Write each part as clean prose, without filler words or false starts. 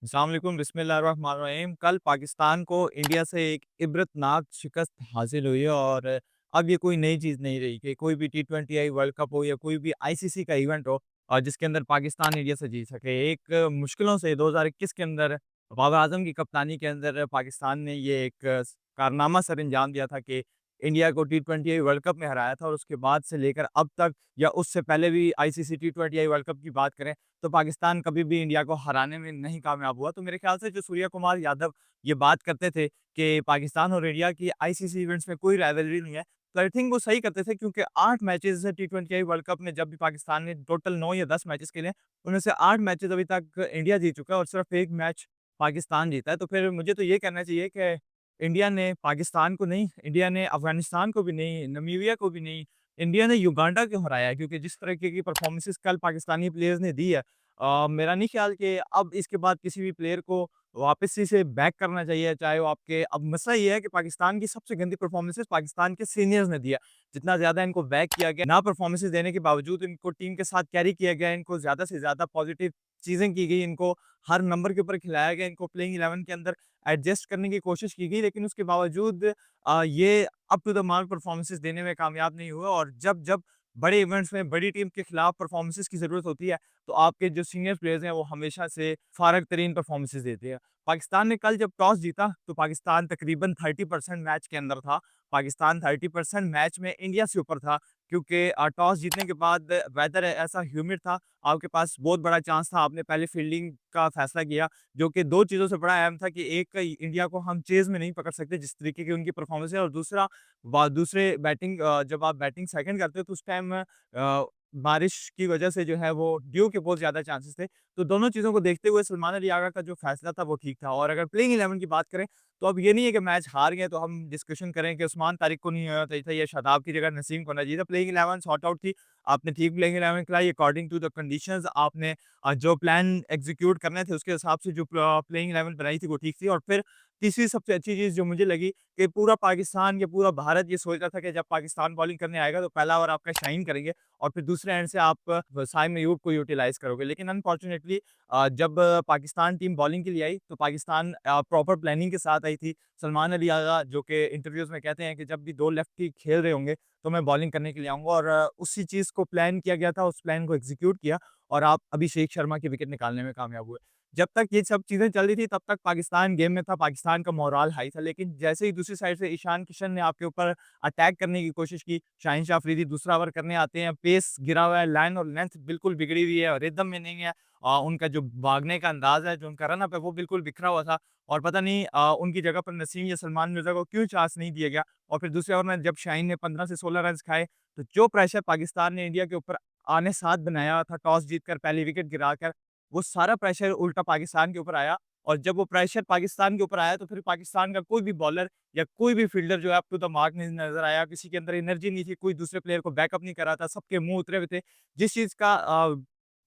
अस्सलाम वालेकुम, बिस्मिल्लाहिर्रहमानिर्रहीम। कल पाकिस्तान को इंडिया से एक इबरतनाक शिकस्त हासिल हुई है और अब ये कोई नई चीज़ नहीं रही कि कोई भी टी20 आई वर्ल्ड कप हो या कोई भी आईसीसी का इवेंट हो और जिसके अंदर पाकिस्तान इंडिया से जीत सके। एक मुश्किलों से 2021 के अंदर बाबर आज़म की कप्तानी के अंदर पाकिस्तान ने ये एक कारनामा सर अंजाम दिया था कि इंडिया को टी20 वर्ल्ड कप में हराया था और उसके बाद से लेकर अब तक या उससे पहले भी आईसीसी टी20 वर्ल्ड कप की बात करें तो पाकिस्तान कभी भी इंडिया को हराने में नहीं कामयाब हुआ। तो मेरे ख्याल से जो सूर्या कुमार यादव ये बात करते थे कि पाकिस्तान और इंडिया की आईसीसी इवेंट्स में कोई राइवलरी नहीं है, तो आई थिंक वो सही करते थे क्योंकि 8 मैचेज़ टी20 वर्ल्ड कप में जब भी पाकिस्तान ने टोटल 9 या 10 मैचेज़ खेले, उनमें से 8 मैचेज़ अभी तक इंडिया जीत चुका है और सिर्फ 1 मैच पाकिस्तान जीता है। तो फिर मुझे तो ये कहना चाहिए कि इंडिया ने पाकिस्तान को नहीं, इंडिया ने अफ़गानिस्तान को भी नहीं, नामीबिया को भी नहीं, इंडिया ने युगांडा क्यों हराया है? क्योंकि जिस तरीके की परफ़ॉर्मेंसेज़ कल पाकिस्तानी प्लेयर्स ने दी है मेरा नहीं ख़्याल कि अब इसके बाद किसी भी प्लेयर को वापस से बैक करना चाहिए, चाहे वो आपके अब मसला ये है कि पाकिस्तान की सबसे गंदी परफ़ॉर्मेंसेज़ पाकिस्तान के सीनियर्स ने दिया। जितना ज़्यादा इनको बैक किया गया, ना परफ़ॉर्मेंसेज़ देने के बावजूद इनको टीम के साथ कैरी किया गया, इनको ज़्यादा से ज़्यादा पॉज़िटिव चीज़ें की गई, इनको हर नंबर के ऊपर खिलाया गया, इनको प्लेइंग 11 के अंदर एडजस्ट करने की कोशिश की गई, लेकिन उसके बावजूद ये up to the mark performances देने में कामयाब नहीं हुए और जब बड़े इवेंट्स में बड़ी टीम के खिलाफ परफ़ॉर्मेंसेज़ की ज़रूरत होती है, तो आपके जो सीनियर प्लेयर्स हैं, वो हमेशा से फ़ारग तरीन परफ़ॉर्मेंसेज़ देते हैं। पाकिस्तान ने कल जब टॉस जीता, तो पाकिस्तान तकरीबन 30% मैच के अंदर था। पाकिस्तान 30% मैच में इंडिया से ऊपर था क्योंकि टॉस जीतने के बाद वेदर ऐसा ह्यूमिड था, आपके पास बहुत बड़ा चांस था, आपने पहले फ़ील्डिंग का फ़ैसला किया, जो कि 2 चीज़ों से बड़ा अहम था कि एक इंडिया को हम चेज़ में नहीं पकड़ सकते, जिस तरीके की उनकी परफ़ॉर्मेंस है और दूसरा दूसरे बैटिंग जब आप बैटिंग सेकंड करते हो तो उस टाइम बारिश की वजह से जो है वो ड्यू के बहुत ज़्यादा चांसेस थे। तो दोनों चीज़ों को देखते हुए सलमान अली आगा का जो फ़ैसला था वो ठीक था और अगर प्लेइंग 11 की बात करें, तो अब ये नहीं है कि मैच हार गए तो हम डिस्कशन करें कि उस्मान तारिक को नहीं होना चाहिए था या शादाब की जगह नसीम को होना चाहिए था। प्लेइंग 11 सॉर्ट आउट थी, आपने ठीक प्लेइंग 11 खिलाई अकॉर्डिंग टू द कंडीशंस आपने जो प्लान एग्ज़ीक्यूट करने थे उसके हिसाब से जो प्लेइंग 11 बनाई थी वो ठीक थी और फिर तीसरी सबसे अच्छी चीज़ जो मुझे लगी कि पूरा पाकिस्तान या पूरा भारत ये सोच रहा था कि जब पाकिस्तान बॉलिंग करने आएगा तो पहला ओवर आपका शाहीन करेंगे और फिर दूसरे एंड से आप साइम अयूब को यूटिलाइज़ करोगे। लेकिन अनफॉर्चुनेटली जब पाकिस्तान टीम बॉलिंग के लिए आई तो पाकिस्तान प्रॉपर प्लानिंग के साथ आई थी। सलमान अली आगा जो कि इंटरव्यूज़ में कहते हैं कि जब भी 2 लेफ्टी खेल रहे होंगे तो मैं बॉलिंग करने के लिए आऊँगा और उसी चीज़ को प्लान किया गया था, उस प्लान को एग्ज़ीक्यूट किया और आप अभिषेक शर्मा की विकेट निकालने में कामयाब हुए। जब तक ये सब चीज़ें चल रही थी तब तक पाकिस्तान गेम में था, पाकिस्तान का मोरल हाई था, लेकिन जैसे ही दूसरी साइड से ईशान किशन ने आपके ऊपर अटैक करने की कोशिश की, शाहीन शाह अफरीदी दूसरा ओवर करने आते हैं, पेस गिरा हुआ है, लाइन और लेंथ बिल्कुल बिगड़ी हुई है और रिदम में नहीं है। उनका जो भागने का अंदाज़ है, जो उनका रन अप है, वो बिल्कुल बिखरा हुआ था और पता नहीं उनकी जगह पर नसीम या सलमान मिर्ज़ा को क्यों चांस नहीं दिया गया और फिर दूसरे ओवर में जब शाहीन ने 15 से 16 रन्स खाए, तो जो प्रेशर पाकिस्तान ने इंडिया के ऊपर आने साथ बनाया था टॉस जीतकर पहली विकेट गिराकर, वो सारा प्रेशर उल्टा पाकिस्तान के ऊपर आया और जब वो प्रेशर पाकिस्तान के ऊपर आया तो फिर पाकिस्तान का कोई भी बॉलर या कोई भी फील्डर जो है अप टू द मार्क नहीं नज़र आया, किसी के अंदर एनर्जी नहीं थी, कोई दूसरे प्लेयर को बैकअप नहीं कर रहा था, सबके मुँह उतरे हुए थे। जिस चीज़ का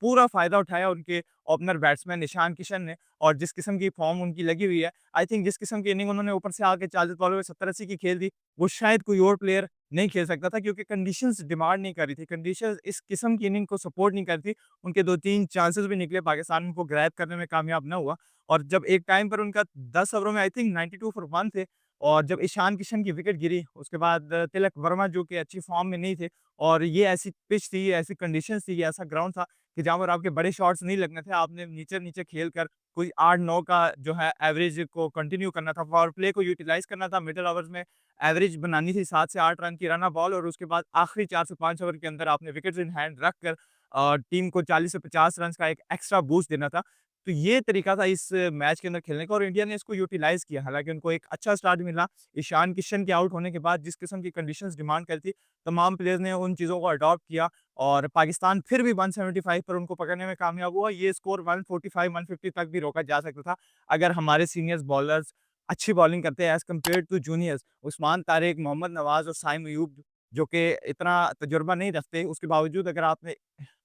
पूरा फ़ायदा उठाया उनके ओपनर बैट्समैन ईशान किशन ने और जिस किस्म की फ़ॉर्म उनकी लगी हुई है, आई थिंक जिस किस्म की इनिंग उन्होंने ऊपर से आके 40 बॉलों में 70-80 की खेल दी, वो शायद कोई और प्लेयर नहीं खेल सकता था क्योंकि कंडीशंस डिमांड नहीं कर रही थी, कंडीशंस इस किस्म की इनिंग को सपोर्ट नहीं कर रही थी। उनके 2-3 चांसेस भी निकले, पाकिस्तान उनको ग्रैब करने में कामयाब ना हुआ और जब एक टाइम पर उनका 10 ओवरों में आई थिंक 92 फॉर 1 थे और जब ईशान किशन की विकेट गिरी, उसके बाद तिलक वर्मा जो कि अच्छी फ़ॉर्म में नहीं थे और ये ऐसी पिच थी, ऐसी कंडीशंस थी, ये ऐसा ग्राउंड था कि जहाँ पर आपके बड़े शॉट्स नहीं लगने थे, आपने नीचे-नीचे खेल कर कोई 8-9 का जो है एवरेज को कंटिन्यू करना था, पावर प्ले को यूटिलाइज़ करना था, मिडल ओवर्स में एवरेज बनानी थी 7 से 8 रन की रन बॉल और उसके बाद आखिरी 4 से 5 ओवर के अंदर आपने विकेट्स इन हैंड रख कर टीम को 40 से 50 रन्स का एक एक्स्ट्रा बूस्ट देना था। तो ये तरीका था इस मैच के अंदर खेलने का और इंडिया ने इसको यूटिलाइज़ किया। हालाँकि उनको एक अच्छा स्टार्ट मिला, ईशान किशन के आउट होने के बाद जिस किस्म की कंडीशंस डिमांड करी थी, तमाम प्लेयर्स ने उन चीज़ों को अडॉप्ट किया और पाकिस्तान फिर भी 175 पर उनको पकड़ने में कामयाब हुआ। ये स्कोर 145-150 तक भी रोका जा सकता था, अगर हमारे सीनियर्स बॉलर्स अच्छी बॉलिंग करते हैं as compare to juniors. Usman Tariq, Mohammad Nawaz और साइम अयूब जो कि इतना तजुर्बा नहीं रखते, उसके बावजूद अगर आपने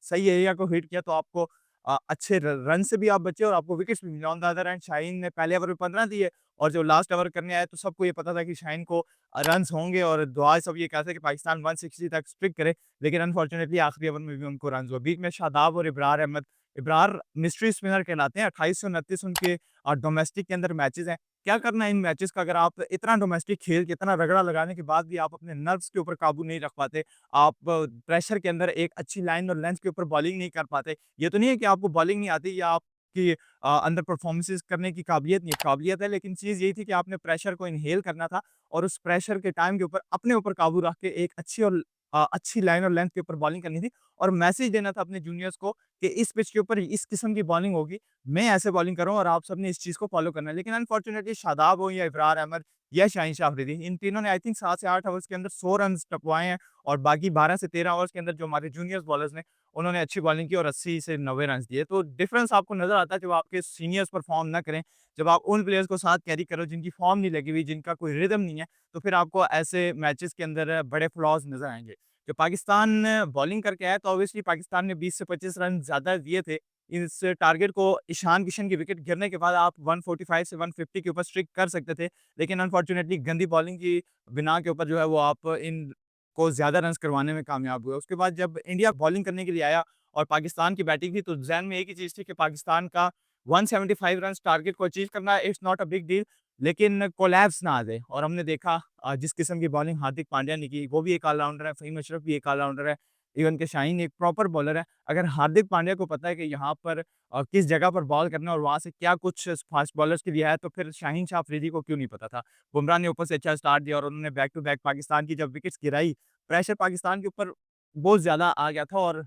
सही एरिया को हिट किया तो आपको अच्छे रन से भी आप बचे और आपको विकेट्स भी मिले। On the other hand Shaheen ने पहले ओवर में 15 दिए और जो लास्ट ओवर करने आए तो सबको ये पता था कि शाहीन को रन्स होंगे और दुआ सब ये कहते हैं कि पाकिस्तान 160 तक स्ट्रिक करे, लेकिन अनफॉर्चुनेटली आखिरी ओवर में भी उनको रन्स हुए। बीच में शादाब और इब्रार अहमद इब्रार मिस्ट्री स्पिनर कहलाते हैं, 28 से 29 उनके डोमेस्टिक के अंदर मैचेज़ हैं। क्या करना है इन मैचेज़ का, अगर आप इतना डोमेस्टिक खेल के इतना रगड़ा लगाने के बाद भी आप अपने नर्व्स के ऊपर काबू नहीं रख पाते, आप प्रेशर के अंदर एक अच्छी लाइन और लेंथ के ऊपर बॉलिंग नहीं कर पाते। ये तो नहीं है कि आपको बॉलिंग नहीं आती या आपकी अंदर परफॉर्मेंसेस करने की काबिलियत नहीं है, काबिलियत है, लेकिन चीज़ यही थी कि आपने प्रेशर को इन्हेल करना था और उस प्रेशर के टाइम के ऊपर अपने ऊपर काबू रख के एक अच्छी और अच्छी लाइन और लेंथ के ऊपर बॉलिंग करनी थी और मैसेज देना था अपने जूनियर्स को कि इस पिच के ऊपर इस किस्म की बॉलिंग होगी, मैं ऐसे बॉलिंग कर रहा हूँ और आप सबने इस चीज़ को फ़ॉलो करना है। लेकिन अनफॉर्चुनेटली शादाब हो या इब्रार अहमद या शाहीन शाह अफरीदी, इन तीनों ने आई थिंक 7 से 8 ओवर्स के अंदर 100 रन्स टपवाए हैं और बाकी 12 से 13 ओवर्स के अंदर जो हमारे जूनियर्स बॉलर्स ने, उन्होंने अच्छी बॉलिंग की और 80 से 90 रन्स दिए। तो डिफरेंस आपको नज़र आता है जब आपके सीनियर्स परफ़ॉर्म ना करें, जब आप उन प्लेयर्स को साथ कैरी करो जिनकी फ़ॉर्म नहीं लगी हुई, जिनका कोई रिदम नहीं है, तो फिर आपको ऐसे मैचेज़ के अंदर बड़े फ्लॉज़ नज़र आएँगे। जो पाकिस्तान बॉलिंग करके आया तो ऑब्वियसली पाकिस्तान ने 20 से 25 रन ज़्यादा दिए थे। इस टारगेट को ईशान किशन की विकेट गिरने के बाद आप 145 से 150 के ऊपर स्ट्रिक कर सकते थे। लेकिन अनफॉर्चुनेटली गंदी बॉलिंग की बिना के ऊपर जो है वो आप इन को ज़्यादा रन्स करवाने में कामयाब हुए। उसके बाद जब इंडिया बॉलिंग करने के लिए आया और पाकिस्तान की बैटिंग थी तो ज़हन में एक ही चीज़ थी कि पाकिस्तान का 175 रन्स टारगेट को अचीव करना it's not a big deal, लेकिन कोलैप्स ना आ जाए और हमने देखा जिस किस्म की बॉलिंग हार्दिक पांड्या ने की, वो भी एक ऑलराउंडर है, फ़हीम अशरफ भी एक ऑलराउंडर है, इवन के शाहीन एक प्रॉपर बॉलर है। अगर हार्दिक पांड्या को पता है कि यहाँ पर किस जगह पर बॉल करना है और वहाँ से क्या कुछ फास्ट बॉलर्स के लिए है, तो फिर शाहीन शाह अफरीदी को क्यों नहीं पता था। बुमराह ने ऊपर से अच्छा स्टार्ट दिया और उन्होंने बैक टू बैक पाकिस्तान की जब विकेट्स गिराई, प्रेशर पाकिस्तान के ऊपर बहुत ज़्यादा आ गया था और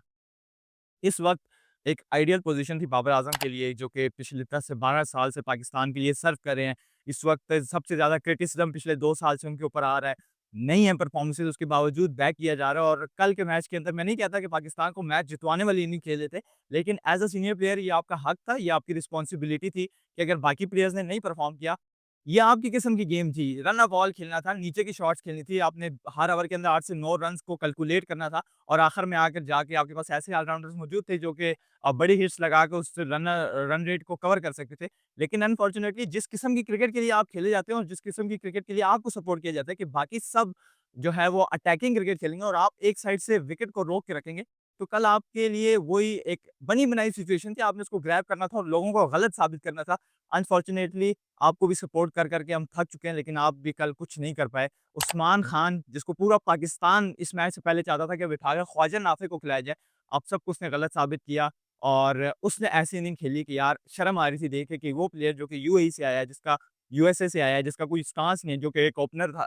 इस वक़्त एक आइडियल पोज़ीशन थी बाबर आज़म के लिए जो कि पिछले 10 से 12 साल से पाकिस्तान के लिए सर्व कर रहे हैं। इस वक़्त सबसे ज़्यादा क्रिटिसिज़्म पिछले 2 साल से उनके ऊपर आ रहा है। नहीं है परफ़ॉर्मेंसेज़ उसके बावजूद बैक किया जा रहा है और कल के मैच के अंदर मैं नहीं कहता कि पाकिस्तान को मैच जितवाने वाली इनिंग खेले थे, लेकिन एज़ अ सीनियर प्लेयर ये आपका हक था, ये आपकी रिस्पॉन्सिबिलिटी थी कि अगर बाकी प्लेयर्स ने नहीं परफ़ॉर्म किया, ये आपकी किस्म की गेम थी। रन अ बॉल खेलना था, नीचे की शॉट्स खेलनी थी, आपने हर ओवर के अंदर 8 से 9 रन्स को कैलकुलेट करना था और आखिर में आकर जाके आपके पास ऐसे ऑलराउंडर्स मौजूद थे जो कि बड़ी हिट्स लगा के उस रन रेट को कवर कर सकते थे। लेकिन अनफॉर्चुनेटली जिस किस्म की क्रिकेट के लिए आप खेले जाते हो और जिस किस्म की क्रिकेट के लिए आपको सपोर्ट किया जाता है कि बाकी सब जो है वो अटैकिंग क्रिकेट खेलेंगे और आप एक साइड से विकेट को रोक के रखेंगे, तो कल आपके लिए वही एक बनी-बनाई सिचुएशन थी, आपने उसको ग्रैब करना था और लोगों को गलत साबित करना था। अनफॉर्चुनेटली आपको भी सपोर्ट कर के हम थक चुके हैं, लेकिन आप भी कल कुछ नहीं कर पाए। उस्मान खान जिसको पूरा पाकिस्तान इस मैच से पहले चाहता था कि बिठा के ख्वाजा नाफे को खिलाया जाए, अब सबको उसने गलत साबित किया और उसने ऐसी इनिंग खेली कि यार शर्म आ रही थी देख के कि वो प्लेयर जो कि यूएई से आया है, जिसका यूएसए से आया है, जिसका कोई स्टांस नहीं है, जो कि एक ओपनर था।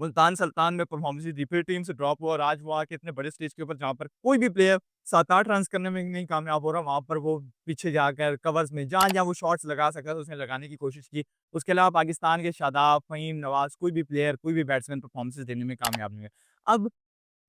मुल्तान सुल्तान में परफॉर्मेंस दी, फिर टीम से ड्रॉप हुआ और आज वो आके इतने बड़े स्टेज के ऊपर जहाँ पर कोई भी प्लेयर 7-8 रन्स करने में नहीं कामयाब हो रहा, वहाँ पर वो पीछे जाकर कवर्स में जहाँ-जहाँ वो शॉट्स लगा सकता था, उसने लगाने की कोशिश की। उसके अलावा पाकिस्तान के शादाब, फ़हीम, नवाज़ कोई भी प्लेयर, कोई भी बैट्समैन परफॉर्मेंसेज़ देने में कामयाब नहीं हुए। अब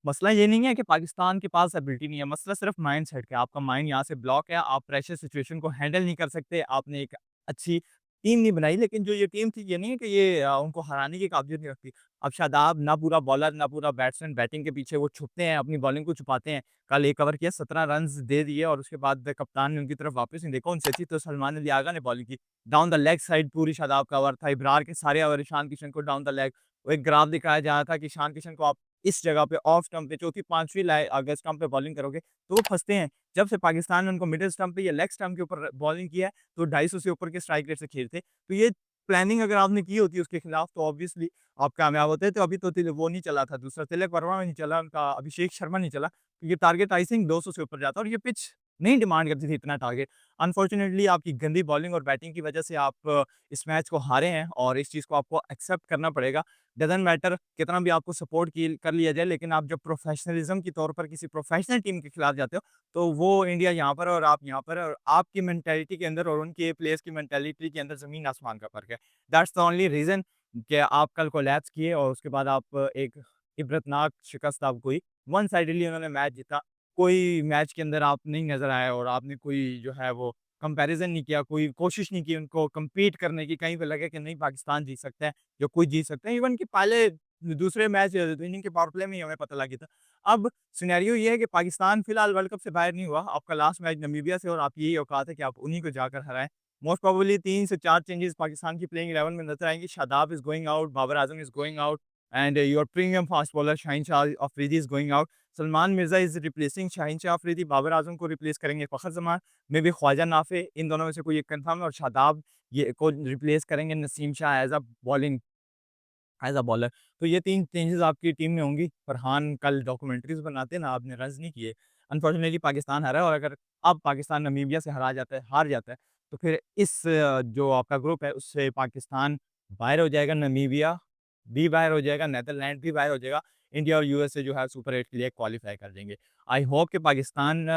मसला ये नहीं है कि पाकिस्तान के पास एबिलिटी नहीं है, मसला सिर्फ माइंडसेट का है। आपका माइंड यहाँ से ब्लॉक है, आप प्रेशर सिचुएशन को हैंडल नहीं कर सकते, आपने एक अच्छी टीम नहीं बनाई, लेकिन जो ये टीम थी, ये नहीं है कि ये उनको हराने की काबिलियत नहीं रखती। अब शादाब ना पूरा बॉलर, ना पूरा बैट्समैन बैटिंग के पीछे वो छुपते हैं, अपनी बॉलिंग को छुपाते हैं। कल 1 ओवर किया, 17 रन्स दे दिए और उसके बाद कप्तान ने उनकी तरफ वापस नहीं देखा, उनसे अच्छी तो सलमान अली आगा ने बॉलिंग की। डाउन द लेग साइड पूरी शादाब का ओवर था, इब्रार के सारे ओवर ईशान किशन को डाउन द लेग। वो एक ग्राफ दिखाया जा रहा था कि ईशान किशन को आप इस जगह पे ऑफ स्टंप पे चौथी, 5वीं अगर स्टंप पे बॉलिंग करोगे, तो वो फँसते हैं। जब से पाकिस्तान ने उनको मिडल स्टंप पे या लेग स्टंप के ऊपर बॉलिंग किया है, तो 250 से ऊपर के स्ट्राइक रेट से खेलते। तो ये प्लानिंग अगर आपने की होती उसके खिलाफ तो ऑब्वियसली आप कामयाब होते। तो अभी तो वो नहीं चला था दूसरा तिलक वर्मा नहीं चला, उनका अभिषेक शर्मा नहीं चला। ये टारगेट आई थिंक 200 से ऊपर जाता और ये पिच नहीं डिमांड करती थी इतना टारगेट। अनफॉर्चुनेटली आपकी गंदी बॉलिंग और बैटिंग की वजह से आप इस मैच को हारे हैं और इस चीज़ को आपको एक्सेप्ट करना पड़ेगा। डज़न्ट मैटर कितना भी आपको सपोर्ट की कर लिया जाए, लेकिन आप जब प्रोफेशनलिज़्म के तौर पर किसी प्रोफेशनल टीम के खिलाफ जाते हो, तो वो इंडिया यहाँ पर है और आप यहाँ पर है और आपकी मेंटालिटी के अंदर और उनके प्लेयर्स की मेंटालिटी के अंदर ज़मीन आसमान का फ़र्क है। दैट्स द ओनली रीज़न कि आप कल कोलैप्स किए और उसके बाद आप एक इबरतनाक शिकस्त आपको हुई। वन साइडेडली उन्होंने मैच जीता। कोई मैच के अंदर आप नहीं नज़र आए और आपने कोई जो है वो कंपैरिज़न नहीं किया, कोई कोशिश नहीं की उनको कम्पीट करने की, कहीं पे लगे कि नहीं पाकिस्तान जीत सकता है, जो कोई जीत सकता है। इवन कि पहले दूसरे मैच इनिंग के पावर प्ले में ही हमें पता लग गया था। अब सिनेरियो ये है कि पाकिस्तान फिलहाल वर्ल्ड कप से बाहर नहीं हुआ, आपका लास्ट मैच नामीबिया से और आपकी यही औकात है कि आप उन्हीं को जाकर हराएँ। मोस्ट प्रोबेबली 3 से 4 चेंजेस पाकिस्तान की प्लेइंग 11 में नज़र आएँगी। Shadab is going out, Babar Azam is going out, and your premium fast bowler Shaheen Shah Afridi is going out. Salman Mirza is replacing Shaheen Shah Afridi, Babar Azam को रिप्लेस करेंगे फ़खर ज़मान, मे बी ख्वाजा नाफ़े, इन दोनों में से कोई एक कन्फर्म है और शादाब ये को रिप्लेस करेंगे Naseem Shah as a bowler. तो ये 3 चेंजेज़ आपकी टीम में होंगी। फरहान कल डॉक्यूमेंट्रीज़ बनाते ना, आपने रन्स नहीं किए। अनफॉर्चुनेटली पाकिस्तान हारा और अगर अब पाकिस्तान नामीबिया से हार जाता है, तो फिर इस जो आपका ग्रुप है उससे पाकिस्तान बाहर हो जाएगा, नामीबिया भी बाहर हो जाएगा, नीदरलैंड भी बाहर हो जाएगा। इंडिया और यूएसए जो है सुपर 8 के लिए क्वालीफाई कर जाएँगे। आई होप कि पाकिस्तान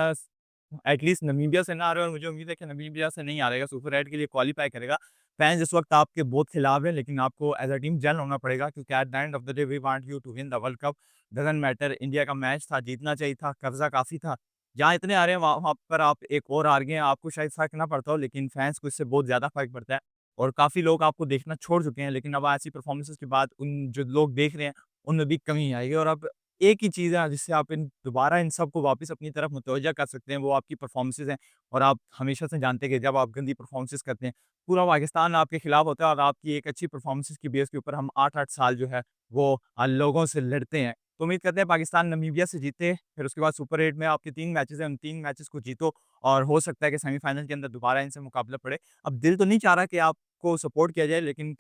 एटलीस्ट नामीबिया से ना हारे और मुझे उम्मीद है कि नामीबिया से नहीं हारेगा, सुपर 8 के लिए क्वालीफाई करेगा। फैन्स इस वक़्त आपके बहुत खिलाफ हैं, लेकिन आपको एज़ अ टीम जेल होना पड़ेगा क्योंकि at the end of the day we want you to win the world cup. Doesn't matter, India का मैच था, जीतना चाहिए था, कब्ज़ा काफ़ी था। जहाँ इतने आ रहे हैं वहाँ पर आप एक और हार गए हैं, आपको शायद फ़र्क ना पड़ता हो लेकिन फैन्स को इससे बहुत ज़्यादा फ़र्क पड़ता है और काफ़ी लोग आपको देखना छोड़ चुके हैं। लेकिन अब ऐसी परफ़ॉर्मेंसेज़ के बाद उन जो लोग देख रहे हैं, उनमें भी कमी आएगी और अब एक ही चीज़ है जिससे आप इन दोबारा इन सबको वापस अपनी तरफ मुतवज्जा कर सकते हैं, वो आपकी परफ़ॉर्मेंसेज़ हैं और आप हमेशा से जानते हैं कि जब आप गंदी परफ़ॉर्मेंसेज़ करते हैं, पूरा पाकिस्तान आपके खिलाफ होता है और आपकी एक अच्छी परफ़ॉर्मेंसेज़ की बेस के ऊपर हम 8-8 साल जो है वो लोगों से लड़ते हैं। तो उम्मीद करते हैं पाकिस्तान नामीबिया से जीते, फिर उसके बाद सुपर 8 में आपके 3 मैचेज़ हैं, उन 3 मैचेज़ को जीतो और हो सकता है कि सेमीफ़ाइनल के अंदर दोबारा इनसे मुकाबला पड़े। अब दिल तो नहीं चाह रहा कि आपको सपोर्ट किया जाए लेकिन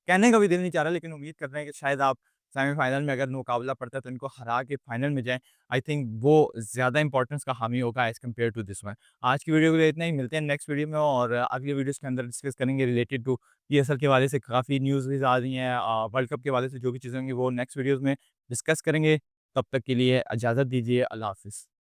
कहने का भी दिल नहीं चाह रहा लेकिन उम्मीद कर रहे हैं कि शायद आप सेमीफ़ाइनल में अगर मुकाबला पड़ता है तो इनको हरा के फाइनल में जाएँ। आई थिंक वो ज़्यादा इम्पोर्टेंस का हामी होगा as compare to this one. आज की वीडियो के लिए इतना ही, मिलते हैं नेक्स्ट वीडियो में और अगली वीडियोज़ के अंदर डिस्कस करेंगे रिलेटेड टू पीएसएल के हवाले से काफ़ी न्यूज़ आ रही हैं, वर्ल्ड कप के हवाले से जो भी चीज़ें होंगी वो नेक्स्ट वीडियोज़ में डिस्कस करेंगे। तब तक के लिए इजाज़त दीजिए। अल्लाह हाफ़िज़।